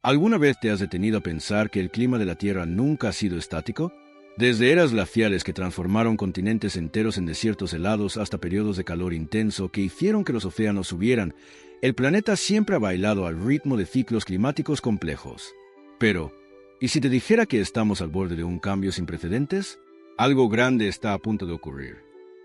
¿Alguna vez te has detenido a pensar que el clima de la Tierra nunca ha sido estático? Desde eras glaciales que transformaron continentes enteros en desiertos helados hasta periodos de calor intenso que hicieron que los océanos subieran, el planeta siempre ha bailado al ritmo de ciclos climáticos complejos. Pero, ¿y si te dijera que estamos al borde de un cambio sin precedentes? Algo grande está a punto de ocurrir.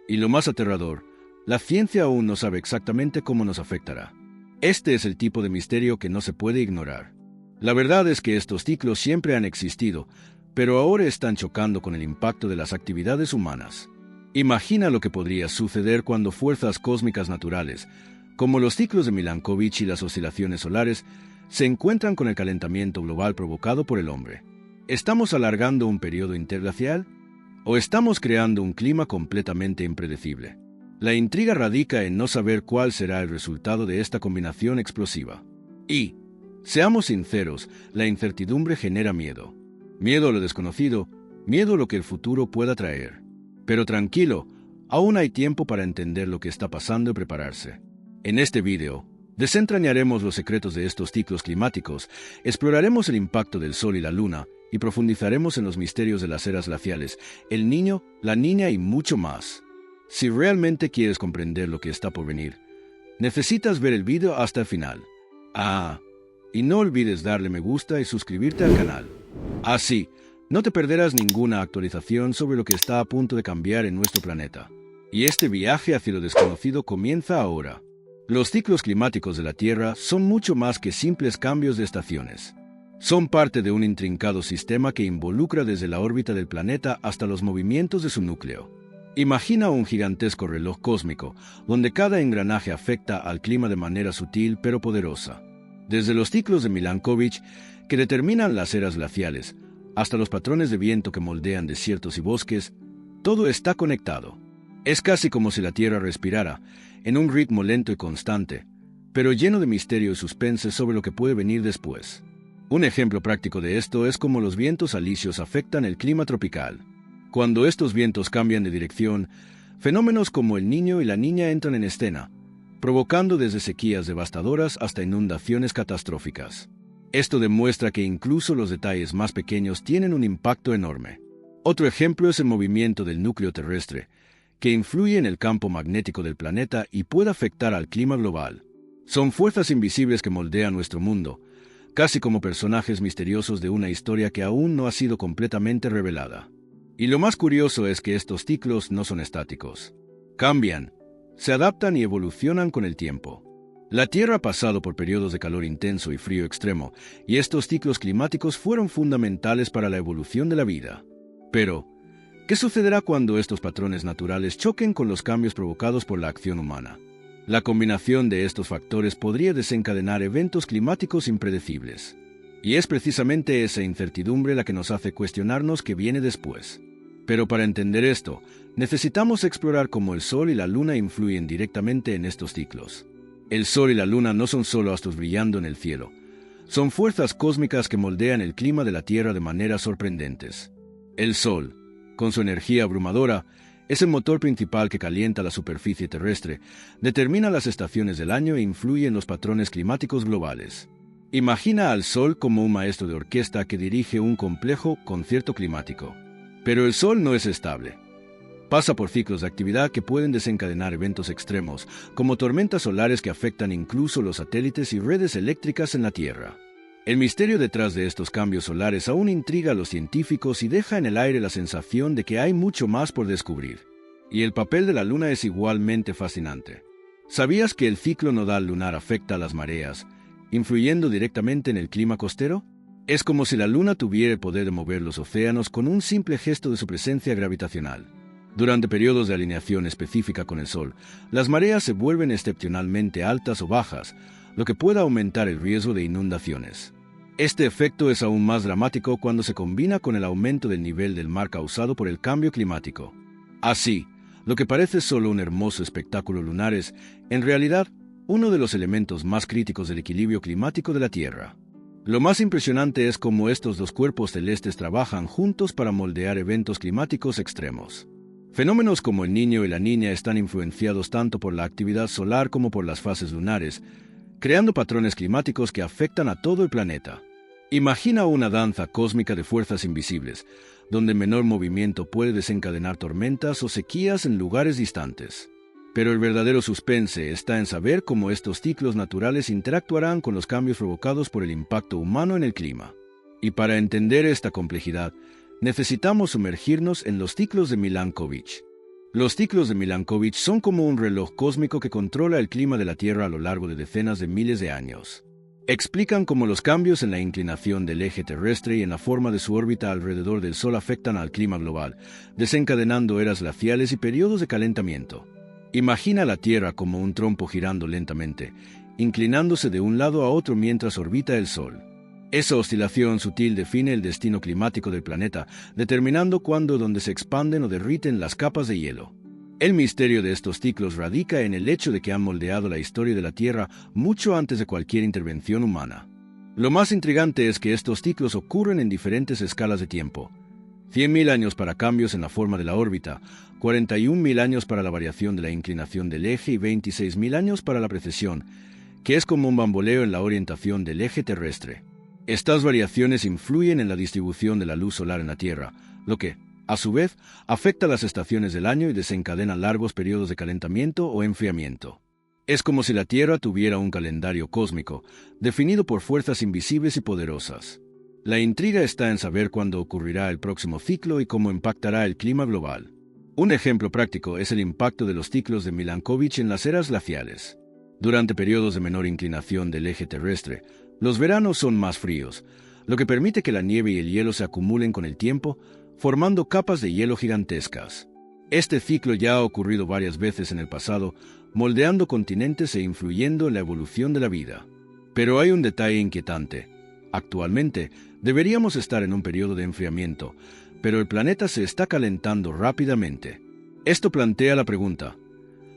Y lo más aterrador, la ciencia aún no sabe exactamente cómo nos afectará. Este es el tipo de misterio que no se puede ignorar. La verdad es que estos ciclos siempre han existido, pero ahora están chocando con el impacto de las actividades humanas. Imagina lo que podría suceder cuando fuerzas cósmicas naturales, como los ciclos de Milankovitch y las oscilaciones solares, se encuentran con el calentamiento global provocado por el hombre. ¿Estamos alargando un periodo interglacial? ¿O estamos creando un clima completamente impredecible? La intriga radica en no saber cuál será el resultado de esta combinación explosiva. Y, seamos sinceros, la incertidumbre genera miedo. Miedo a lo desconocido, miedo a lo que el futuro pueda traer. Pero tranquilo, aún hay tiempo para entender lo que está pasando y prepararse. En este video, desentrañaremos los secretos de estos ciclos climáticos, exploraremos el impacto del Sol y la Luna, y profundizaremos en los misterios de las eras glaciales, el niño, la niña y mucho más. Si realmente quieres comprender lo que está por venir, necesitas ver el video hasta el final. Y no olvides darle me gusta y suscribirte al canal. Así, no te perderás ninguna actualización sobre lo que está a punto de cambiar en nuestro planeta. Y este viaje hacia lo desconocido comienza ahora. Los ciclos climáticos de la Tierra son mucho más que simples cambios de estaciones. Son parte de un intrincado sistema que involucra desde la órbita del planeta hasta los movimientos de su núcleo. Imagina un gigantesco reloj cósmico, donde cada engranaje afecta al clima de manera sutil pero poderosa. Desde los ciclos de Milankovitch, que determinan las eras glaciales, hasta los patrones de viento que moldean desiertos y bosques, todo está conectado. Es casi como si la Tierra respirara, en un ritmo lento y constante, pero lleno de misterio y suspense sobre lo que puede venir después. Un ejemplo práctico de esto es cómo los vientos alisios afectan el clima tropical. Cuando estos vientos cambian de dirección, fenómenos como el Niño y la Niña entran en escena, provocando desde sequías devastadoras hasta inundaciones catastróficas. Esto demuestra que incluso los detalles más pequeños tienen un impacto enorme. Otro ejemplo es el movimiento del núcleo terrestre, que influye en el campo magnético del planeta y puede afectar al clima global. Son fuerzas invisibles que moldean nuestro mundo, casi como personajes misteriosos de una historia que aún no ha sido completamente revelada. Y lo más curioso es que estos ciclos no son estáticos. Cambian, se adaptan y evolucionan con el tiempo. La Tierra ha pasado por periodos de calor intenso y frío extremo, y estos ciclos climáticos fueron fundamentales para la evolución de la vida. Pero, ¿qué sucederá cuando estos patrones naturales choquen con los cambios provocados por la acción humana? La combinación de estos factores podría desencadenar eventos climáticos impredecibles. Y es precisamente esa incertidumbre la que nos hace cuestionarnos qué viene después. Pero para entender esto, necesitamos explorar cómo el Sol y la Luna influyen directamente en estos ciclos. El Sol y la Luna no son solo astros brillando en el cielo. Son fuerzas cósmicas que moldean el clima de la Tierra de maneras sorprendentes. El Sol, con su energía abrumadora, es el motor principal que calienta la superficie terrestre, determina las estaciones del año e influye en los patrones climáticos globales. Imagina al Sol como un maestro de orquesta que dirige un complejo concierto climático. Pero el Sol no es estable. Pasa por ciclos de actividad que pueden desencadenar eventos extremos, como tormentas solares que afectan incluso los satélites y redes eléctricas en la Tierra. El misterio detrás de estos cambios solares aún intriga a los científicos y deja en el aire la sensación de que hay mucho más por descubrir. Y el papel de la Luna es igualmente fascinante. ¿Sabías que el ciclo nodal lunar afecta a las mareas, influyendo directamente en el clima costero? Es como si la Luna tuviera el poder de mover los océanos con un simple gesto de su presencia gravitacional. Durante periodos de alineación específica con el Sol, las mareas se vuelven excepcionalmente altas o bajas, lo que puede aumentar el riesgo de inundaciones. Este efecto es aún más dramático cuando se combina con el aumento del nivel del mar causado por el cambio climático. Así, lo que parece solo un hermoso espectáculo lunar es, en realidad, uno de los elementos más críticos del equilibrio climático de la Tierra. Lo más impresionante es cómo estos dos cuerpos celestes trabajan juntos para moldear eventos climáticos extremos. Fenómenos como el Niño y la Niña están influenciados tanto por la actividad solar como por las fases lunares, creando patrones climáticos que afectan a todo el planeta. Imagina una danza cósmica de fuerzas invisibles, donde menor movimiento puede desencadenar tormentas o sequías en lugares distantes. Pero el verdadero suspense está en saber cómo estos ciclos naturales interactuarán con los cambios provocados por el impacto humano en el clima. Y para entender esta complejidad, necesitamos sumergirnos en los ciclos de Milankovitch. Los ciclos de Milankovitch son como un reloj cósmico que controla el clima de la Tierra a lo largo de decenas de miles de años. Explican cómo los cambios en la inclinación del eje terrestre y en la forma de su órbita alrededor del Sol afectan al clima global, desencadenando eras glaciales y periodos de calentamiento. Imagina la Tierra como un trompo girando lentamente, inclinándose de un lado a otro mientras orbita el Sol. Esa oscilación sutil define el destino climático del planeta, determinando cuándo y dónde se expanden o derriten las capas de hielo. El misterio de estos ciclos radica en el hecho de que han moldeado la historia de la Tierra mucho antes de cualquier intervención humana. Lo más intrigante es que estos ciclos ocurren en diferentes escalas de tiempo. 100.000 años para cambios en la forma de la órbita, 41.000 años para la variación de la inclinación del eje y 26.000 años para la precesión, que es como un bamboleo en la orientación del eje terrestre. Estas variaciones influyen en la distribución de la luz solar en la Tierra, lo que, a su vez, afecta las estaciones del año y desencadena largos periodos de calentamiento o enfriamiento. Es como si la Tierra tuviera un calendario cósmico, definido por fuerzas invisibles y poderosas. La intriga está en saber cuándo ocurrirá el próximo ciclo y cómo impactará el clima global. Un ejemplo práctico es el impacto de los ciclos de Milankovitch en las eras glaciales. Durante periodos de menor inclinación del eje terrestre, los veranos son más fríos, lo que permite que la nieve y el hielo se acumulen con el tiempo, formando capas de hielo gigantescas. Este ciclo ya ha ocurrido varias veces en el pasado, moldeando continentes e influyendo en la evolución de la vida. Pero hay un detalle inquietante. Actualmente, deberíamos estar en un periodo de enfriamiento, pero el planeta se está calentando rápidamente. Esto plantea la pregunta: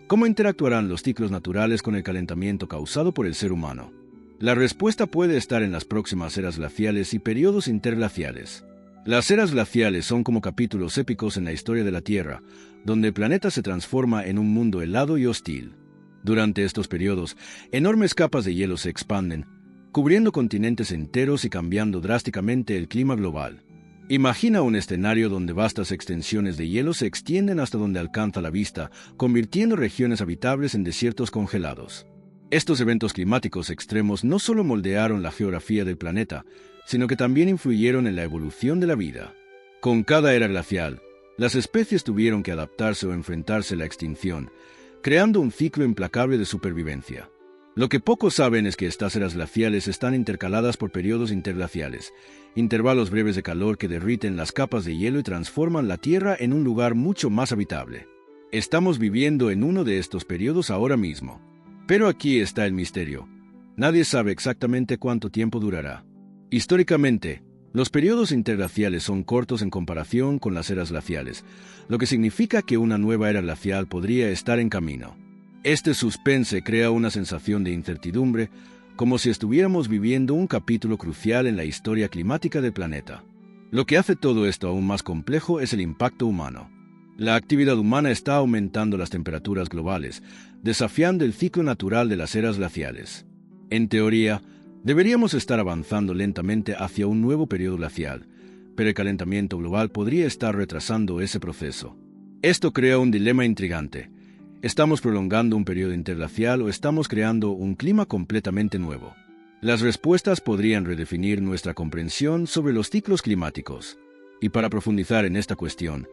¿cómo interactuarán los ciclos naturales con el calentamiento causado por el ser humano? La respuesta puede estar en las próximas eras glaciales y periodos interglaciales. Las eras glaciales son como capítulos épicos en la historia de la Tierra, donde el planeta se transforma en un mundo helado y hostil. Durante estos periodos, enormes capas de hielo se expanden, cubriendo continentes enteros y cambiando drásticamente el clima global. Imagina un escenario donde vastas extensiones de hielo se extienden hasta donde alcanza la vista, convirtiendo regiones habitables en desiertos congelados. Estos eventos climáticos extremos no solo moldearon la geografía del planeta, sino que también influyeron en la evolución de la vida. Con cada era glacial, las especies tuvieron que adaptarse o enfrentarse a la extinción, creando un ciclo implacable de supervivencia. Lo que pocos saben es que estas eras glaciales están intercaladas por periodos interglaciales, intervalos breves de calor que derriten las capas de hielo y transforman la Tierra en un lugar mucho más habitable. Estamos viviendo en uno de estos periodos ahora mismo. Pero aquí está el misterio. Nadie sabe exactamente cuánto tiempo durará. Históricamente, los periodos interglaciales son cortos en comparación con las eras glaciales, lo que significa que una nueva era glacial podría estar en camino. Este suspense crea una sensación de incertidumbre, como si estuviéramos viviendo un capítulo crucial en la historia climática del planeta. Lo que hace todo esto aún más complejo es el impacto humano. La actividad humana está aumentando las temperaturas globales, desafiando el ciclo natural de las eras glaciales. En teoría, deberíamos estar avanzando lentamente hacia un nuevo periodo glacial, pero el calentamiento global podría estar retrasando ese proceso. Esto crea un dilema intrigante. ¿Estamos prolongando un periodo interglacial o estamos creando un clima completamente nuevo? Las respuestas podrían redefinir nuestra comprensión sobre los ciclos climáticos. Y para profundizar en esta cuestión,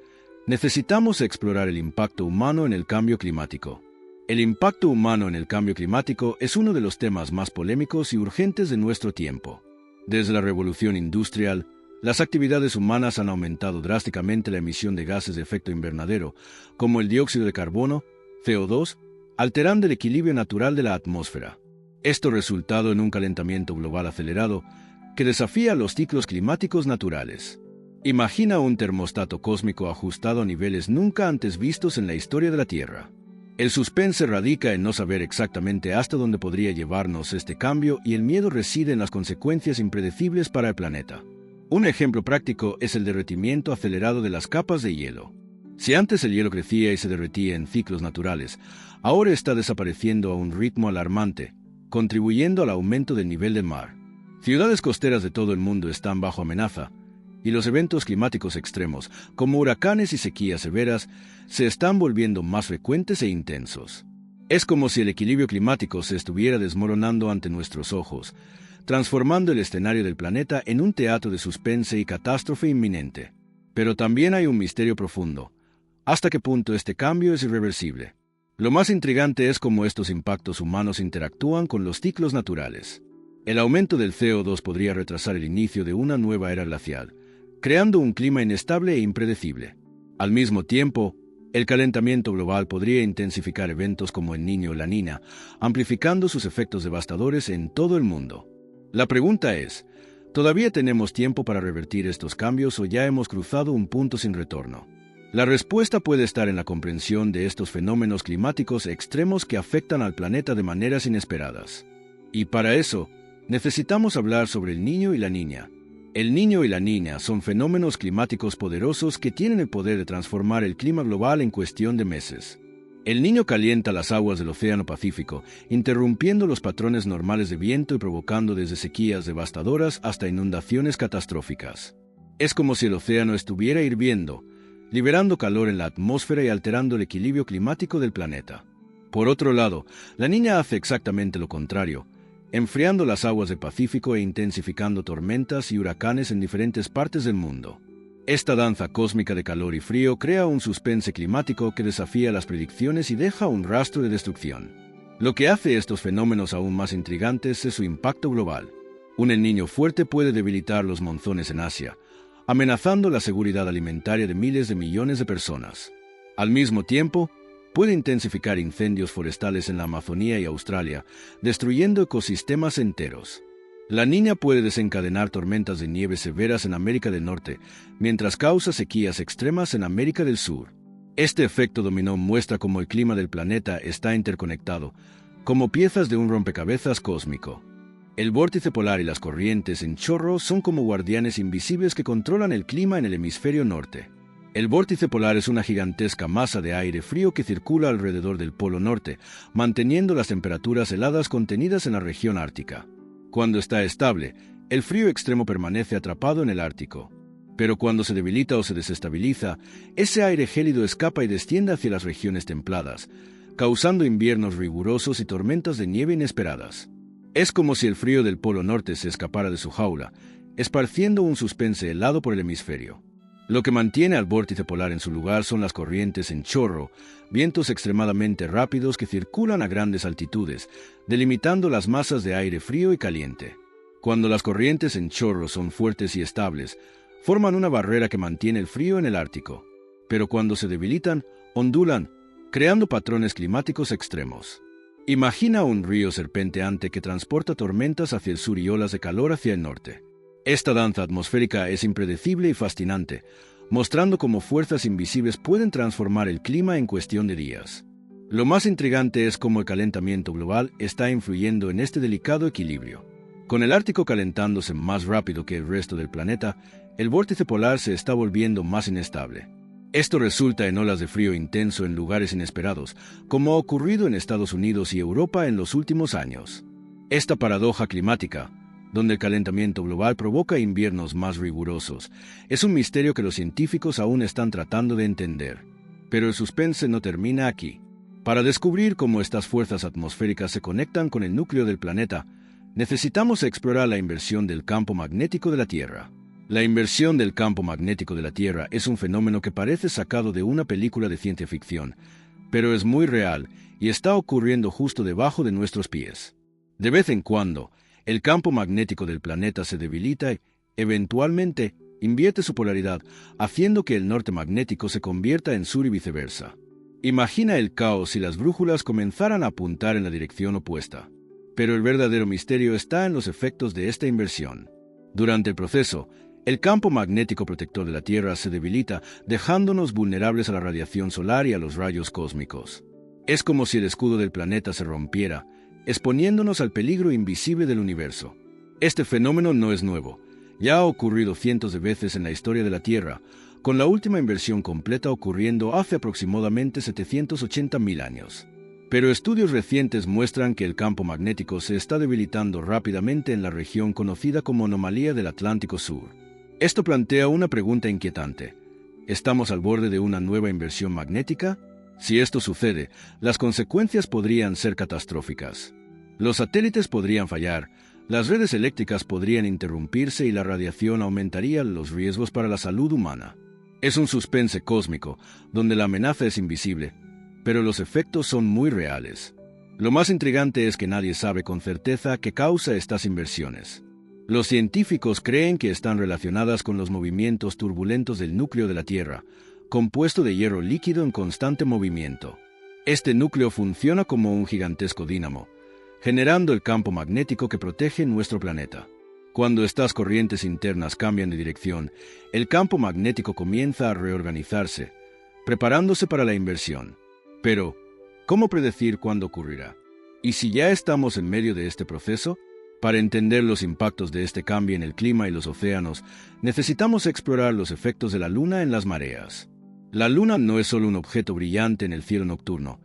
necesitamos explorar el impacto humano en el cambio climático. El impacto humano en el cambio climático es uno de los temas más polémicos y urgentes de nuestro tiempo. Desde la revolución industrial, las actividades humanas han aumentado drásticamente la emisión de gases de efecto invernadero, como el dióxido de carbono, CO2, alterando el equilibrio natural de la atmósfera. Esto ha resultado en un calentamiento global acelerado que desafía los ciclos climáticos naturales. Imagina un termostato cósmico ajustado a niveles nunca antes vistos en la historia de la Tierra. El suspense radica en no saber exactamente hasta dónde podría llevarnos este cambio y el miedo reside en las consecuencias impredecibles para el planeta. Un ejemplo práctico es el derretimiento acelerado de las capas de hielo. Si antes el hielo crecía y se derretía en ciclos naturales, ahora está desapareciendo a un ritmo alarmante, contribuyendo al aumento del nivel del mar. Ciudades costeras de todo el mundo están bajo amenaza, y los eventos climáticos extremos, como huracanes y sequías severas, se están volviendo más frecuentes e intensos. Es como si el equilibrio climático se estuviera desmoronando ante nuestros ojos, transformando el escenario del planeta en un teatro de suspense y catástrofe inminente. Pero también hay un misterio profundo. ¿Hasta qué punto este cambio es irreversible? Lo más intrigante es cómo estos impactos humanos interactúan con los ciclos naturales. El aumento del CO2 podría retrasar el inicio de una nueva era glacial, creando un clima inestable e impredecible. Al mismo tiempo, el calentamiento global podría intensificar eventos como el Niño o la Niña, amplificando sus efectos devastadores en todo el mundo. La pregunta es, ¿todavía tenemos tiempo para revertir estos cambios o ya hemos cruzado un punto sin retorno? La respuesta puede estar en la comprensión de estos fenómenos climáticos extremos que afectan al planeta de maneras inesperadas. Y para eso, necesitamos hablar sobre el Niño y la Niña. El Niño y la Niña son fenómenos climáticos poderosos que tienen el poder de transformar el clima global en cuestión de meses. El Niño calienta las aguas del Océano Pacífico, interrumpiendo los patrones normales de viento y provocando desde sequías devastadoras hasta inundaciones catastróficas. Es como si el océano estuviera hirviendo, liberando calor en la atmósfera y alterando el equilibrio climático del planeta. Por otro lado, la Niña hace exactamente lo contrario, enfriando las aguas del Pacífico e intensificando tormentas y huracanes en diferentes partes del mundo. Esta danza cósmica de calor y frío crea un suspense climático que desafía las predicciones y deja un rastro de destrucción. Lo que hace estos fenómenos aún más intrigantes es su impacto global. Un El Niño fuerte puede debilitar los monzones en Asia, amenazando la seguridad alimentaria de miles de millones de personas. Al mismo tiempo, puede intensificar incendios forestales en la Amazonía y Australia, destruyendo ecosistemas enteros. La Niña puede desencadenar tormentas de nieve severas en América del Norte, mientras causa sequías extremas en América del Sur. Este efecto dominó muestra cómo el clima del planeta está interconectado, como piezas de un rompecabezas cósmico. El vórtice polar y las corrientes en chorro son como guardianes invisibles que controlan el clima en el hemisferio norte. El vórtice polar es una gigantesca masa de aire frío que circula alrededor del Polo Norte, manteniendo las temperaturas heladas contenidas en la región ártica. Cuando está estable, el frío extremo permanece atrapado en el Ártico. Pero cuando se debilita o se desestabiliza, ese aire gélido escapa y desciende hacia las regiones templadas, causando inviernos rigurosos y tormentas de nieve inesperadas. Es como si el frío del Polo Norte se escapara de su jaula, esparciendo un suspense helado por el hemisferio. Lo que mantiene al vórtice polar en su lugar son las corrientes en chorro, vientos extremadamente rápidos que circulan a grandes altitudes, delimitando las masas de aire frío y caliente. Cuando las corrientes en chorro son fuertes y estables, forman una barrera que mantiene el frío en el Ártico. Pero cuando se debilitan, ondulan, creando patrones climáticos extremos. Imagina un río serpenteante que transporta tormentas hacia el sur y olas de calor hacia el norte. Esta danza atmosférica es impredecible y fascinante, mostrando cómo fuerzas invisibles pueden transformar el clima en cuestión de días. Lo más intrigante es cómo el calentamiento global está influyendo en este delicado equilibrio. Con el Ártico calentándose más rápido que el resto del planeta, el vórtice polar se está volviendo más inestable. Esto resulta en olas de frío intenso en lugares inesperados, como ha ocurrido en Estados Unidos y Europa en los últimos años. Esta paradoja climática, donde el calentamiento global provoca inviernos más rigurosos, es un misterio que los científicos aún están tratando de entender. Pero el suspense no termina aquí. Para descubrir cómo estas fuerzas atmosféricas se conectan con el núcleo del planeta, necesitamos explorar la inversión del campo magnético de la Tierra. La inversión del campo magnético de la Tierra es un fenómeno que parece sacado de una película de ciencia ficción, pero es muy real y está ocurriendo justo debajo de nuestros pies. De vez en cuando, el campo magnético del planeta se debilita y, eventualmente, invierte su polaridad, haciendo que el norte magnético se convierta en sur y viceversa. Imagina el caos si las brújulas comenzaran a apuntar en la dirección opuesta. Pero el verdadero misterio está en los efectos de esta inversión. Durante el proceso, el campo magnético protector de la Tierra se debilita, dejándonos vulnerables a la radiación solar y a los rayos cósmicos. Es como si el escudo del planeta se rompiera, exponiéndonos al peligro invisible del universo. Este fenómeno no es nuevo. Ya ha ocurrido cientos de veces en la historia de la Tierra, con la última inversión completa ocurriendo hace aproximadamente 780.000 años. Pero estudios recientes muestran que el campo magnético se está debilitando rápidamente en la región conocida como anomalía del Atlántico Sur. Esto plantea una pregunta inquietante. ¿Estamos al borde de una nueva inversión magnética? Si esto sucede, las consecuencias podrían ser catastróficas. Los satélites podrían fallar, las redes eléctricas podrían interrumpirse y la radiación aumentaría los riesgos para la salud humana. Es un suspense cósmico, donde la amenaza es invisible, pero los efectos son muy reales. Lo más intrigante es que nadie sabe con certeza qué causa estas inversiones. Los científicos creen que están relacionadas con los movimientos turbulentos del núcleo de la Tierra, compuesto de hierro líquido en constante movimiento. Este núcleo funciona como un gigantesco dínamo, generando el campo magnético que protege nuestro planeta. Cuando estas corrientes internas cambian de dirección, el campo magnético comienza a reorganizarse, preparándose para la inversión. Pero, ¿cómo predecir cuándo ocurrirá? ¿Y si ya estamos en medio de este proceso? Para entender los impactos de este cambio en el clima y los océanos, necesitamos explorar los efectos de la Luna en las mareas. La Luna no es solo un objeto brillante en el cielo nocturno.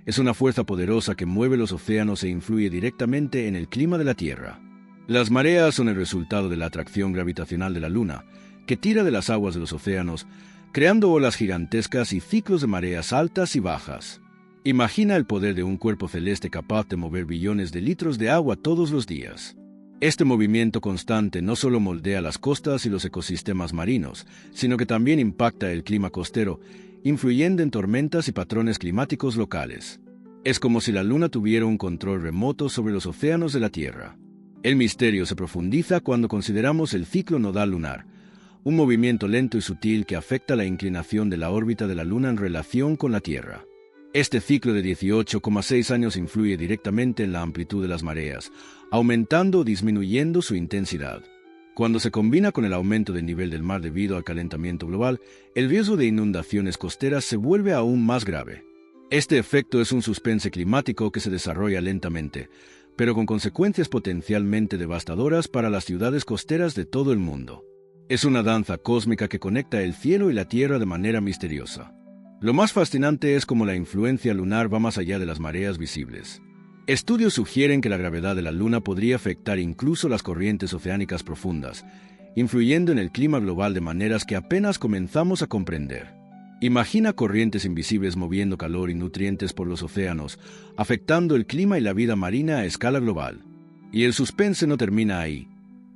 Es una fuerza poderosa que mueve los océanos e influye directamente en el clima de la Tierra. Las mareas son el resultado de la atracción gravitacional de la Luna, que tira de las aguas de los océanos, creando olas gigantescas y ciclos de mareas altas y bajas. Imagina el poder de un cuerpo celeste capaz de mover billones de litros de agua todos los días. Este movimiento constante no solo moldea las costas y los ecosistemas marinos, sino que también impacta el clima costero, influyendo en tormentas y patrones climáticos locales. Es como si la Luna tuviera un control remoto sobre los océanos de la Tierra. El misterio se profundiza cuando consideramos el ciclo nodal lunar, un movimiento lento y sutil que afecta la inclinación de la órbita de la Luna en relación con la Tierra. Este ciclo de 18,6 años influye directamente en la amplitud de las mareas, aumentando o disminuyendo su intensidad. Cuando se combina con el aumento del nivel del mar debido al calentamiento global, el riesgo de inundaciones costeras se vuelve aún más grave. Este efecto es un suspense climático que se desarrolla lentamente, pero con consecuencias potencialmente devastadoras para las ciudades costeras de todo el mundo. Es una danza cósmica que conecta el cielo y la tierra de manera misteriosa. Lo más fascinante es cómo la influencia lunar va más allá de las mareas visibles. Estudios sugieren que la gravedad de la Luna podría afectar incluso las corrientes oceánicas profundas, influyendo en el clima global de maneras que apenas comenzamos a comprender. Imagina corrientes invisibles moviendo calor y nutrientes por los océanos, afectando el clima y la vida marina a escala global. Y el suspense no termina ahí.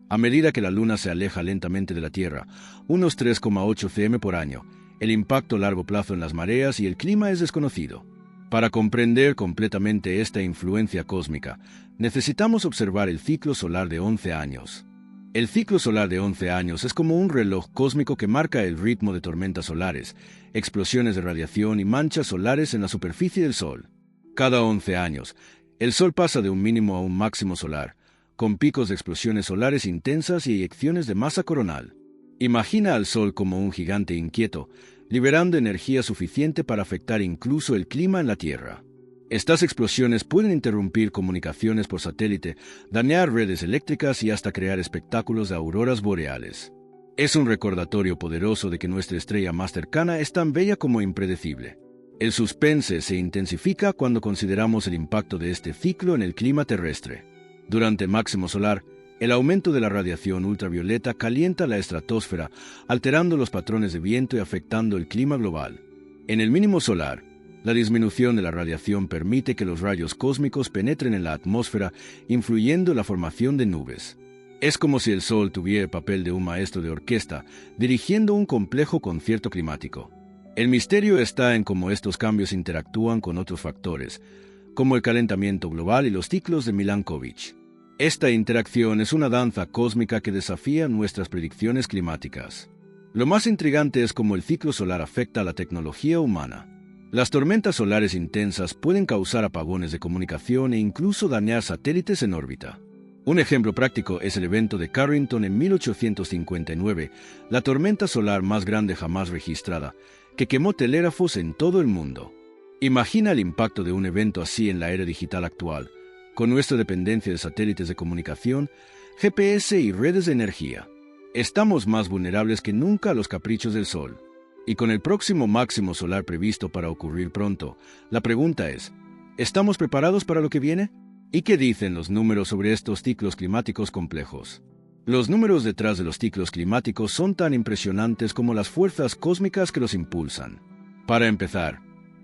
A medida que la Luna se aleja lentamente de la Tierra, unos 3,8 cm por año, el impacto a largo plazo en las mareas y el clima es desconocido. Para comprender completamente esta influencia cósmica, necesitamos observar el ciclo solar de 11 años. El ciclo solar de 11 años es como un reloj cósmico que marca el ritmo de tormentas solares, explosiones de radiación y manchas solares en la superficie del Sol. Cada 11 años, el Sol pasa de un mínimo a un máximo solar, con picos de explosiones solares intensas y eyecciones de masa coronal. Imagina al Sol como un gigante inquieto, liberando energía suficiente para afectar incluso el clima en la Tierra. Estas explosiones pueden interrumpir comunicaciones por satélite, dañar redes eléctricas y hasta crear espectáculos de auroras boreales. Es un recordatorio poderoso de que nuestra estrella más cercana es tan bella como impredecible. El suspense se intensifica cuando consideramos el impacto de este ciclo en el clima terrestre. Durante el máximo solar, el aumento de la radiación ultravioleta calienta la estratosfera, alterando los patrones de viento y afectando el clima global. En el mínimo solar, la disminución de la radiación permite que los rayos cósmicos penetren en la atmósfera, influyendo en la formación de nubes. Es como si el Sol tuviera el papel de un maestro de orquesta, dirigiendo un complejo concierto climático. El misterio está en cómo estos cambios interactúan con otros factores, como el calentamiento global y los ciclos de Milankovitch. Esta interacción es una danza cósmica que desafía nuestras predicciones climáticas. Lo más intrigante es cómo el ciclo solar afecta a la tecnología humana. Las tormentas solares intensas pueden causar apagones de comunicación e incluso dañar satélites en órbita. Un ejemplo práctico es el evento de Carrington en 1859, la tormenta solar más grande jamás registrada, que quemó telégrafos en todo el mundo. Imagina el impacto de un evento así en la era digital actual, con nuestra dependencia de satélites de comunicación, GPS y redes de energía. Estamos más vulnerables que nunca a los caprichos del Sol. Y con el próximo máximo solar previsto para ocurrir pronto, la pregunta es, ¿Estamos preparados para lo que viene? ¿Y qué dicen los números sobre estos ciclos climáticos complejos? Los números detrás de los ciclos climáticos son tan impresionantes como las fuerzas cósmicas que los impulsan. Para empezar,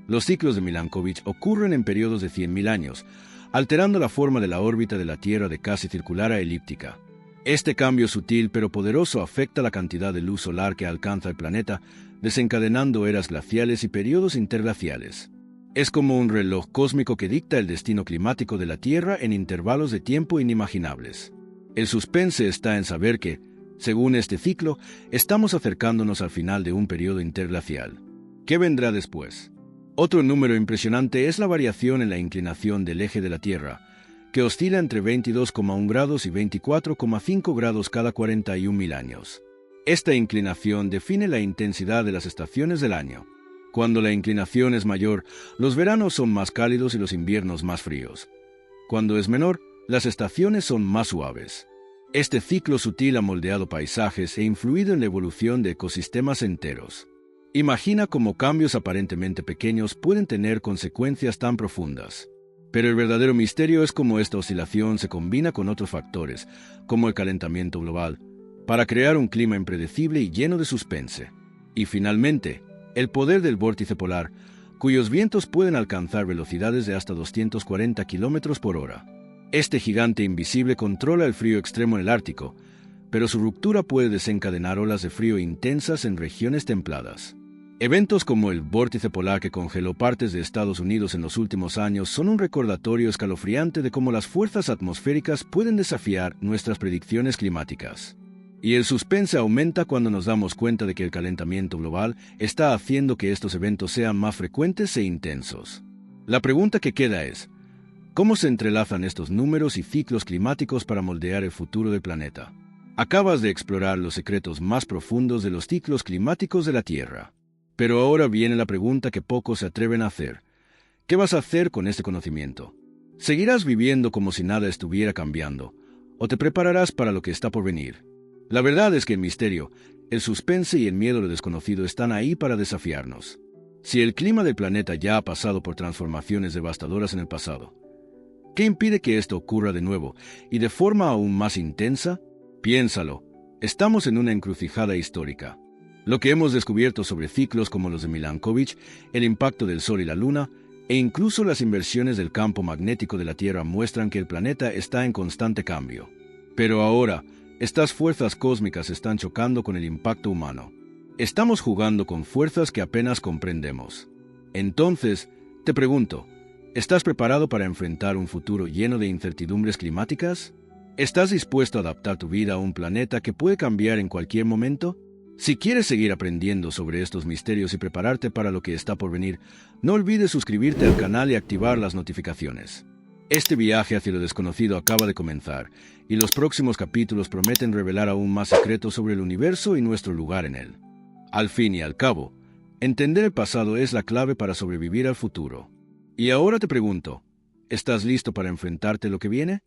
los ciclos de Milankovitch ocurren en periodos de 100.000 años, alterando la forma de la órbita de la Tierra de casi circular a elíptica. Este cambio sutil pero poderoso afecta la cantidad de luz solar que alcanza el planeta, desencadenando eras glaciales y periodos interglaciales. Es como un reloj cósmico que dicta el destino climático de la Tierra en intervalos de tiempo inimaginables. El suspense está en saber que, según este ciclo, estamos acercándonos al final de un periodo interglacial. ¿Qué vendrá después? Otro número impresionante es la variación en la inclinación del eje de la Tierra, que oscila entre 22,1 grados y 24,5 grados cada 41.000 años. Esta inclinación define la intensidad de las estaciones del año. Cuando la inclinación es mayor, los veranos son más cálidos y los inviernos más fríos. Cuando es menor, las estaciones son más suaves. Este ciclo sutil ha moldeado paisajes e influido en la evolución de ecosistemas enteros. Imagina cómo cambios aparentemente pequeños pueden tener consecuencias tan profundas. Pero el verdadero misterio es cómo esta oscilación se combina con otros factores, como el calentamiento global, para crear un clima impredecible y lleno de suspense. Y finalmente, el poder del vórtice polar, cuyos vientos pueden alcanzar velocidades de hasta 240 km por hora. Este gigante invisible controla el frío extremo en el Ártico, pero su ruptura puede desencadenar olas de frío intensas en regiones templadas. Eventos como el vórtice polar que congeló partes de Estados Unidos en los últimos años son un recordatorio escalofriante de cómo las fuerzas atmosféricas pueden desafiar nuestras predicciones climáticas. Y el suspense aumenta cuando nos damos cuenta de que el calentamiento global está haciendo que estos eventos sean más frecuentes e intensos. La pregunta que queda es, ¿cómo se entrelazan estos números y ciclos climáticos para moldear el futuro del planeta? Acabas de explorar los secretos más profundos de los ciclos climáticos de la Tierra. Pero ahora viene la pregunta que pocos se atreven a hacer. ¿Qué vas a hacer con este conocimiento? ¿Seguirás viviendo como si nada estuviera cambiando? ¿O te prepararás para lo que está por venir? La verdad es que el misterio, el suspense y el miedo a lo desconocido están ahí para desafiarnos. Si el clima del planeta ya ha pasado por transformaciones devastadoras en el pasado, ¿qué impide que esto ocurra de nuevo y de forma aún más intensa? Piénsalo, estamos en una encrucijada histórica. Lo que hemos descubierto sobre ciclos como los de Milankovitch, el impacto del Sol y la Luna, e incluso las inversiones del campo magnético de la Tierra muestran que el planeta está en constante cambio. Pero ahora, estas fuerzas cósmicas están chocando con el impacto humano. Estamos jugando con fuerzas que apenas comprendemos. Entonces, te pregunto, ¿estás preparado para enfrentar un futuro lleno de incertidumbres climáticas? ¿Estás dispuesto a adaptar tu vida a un planeta que puede cambiar en cualquier momento? Si quieres seguir aprendiendo sobre estos misterios y prepararte para lo que está por venir, no olvides suscribirte al canal y activar las notificaciones. Este viaje hacia lo desconocido acaba de comenzar, y los próximos capítulos prometen revelar aún más secretos sobre el universo y nuestro lugar en él. Al fin y al cabo, entender el pasado es la clave para sobrevivir al futuro. Y ahora te pregunto, ¿estás listo para enfrentarte a lo que viene?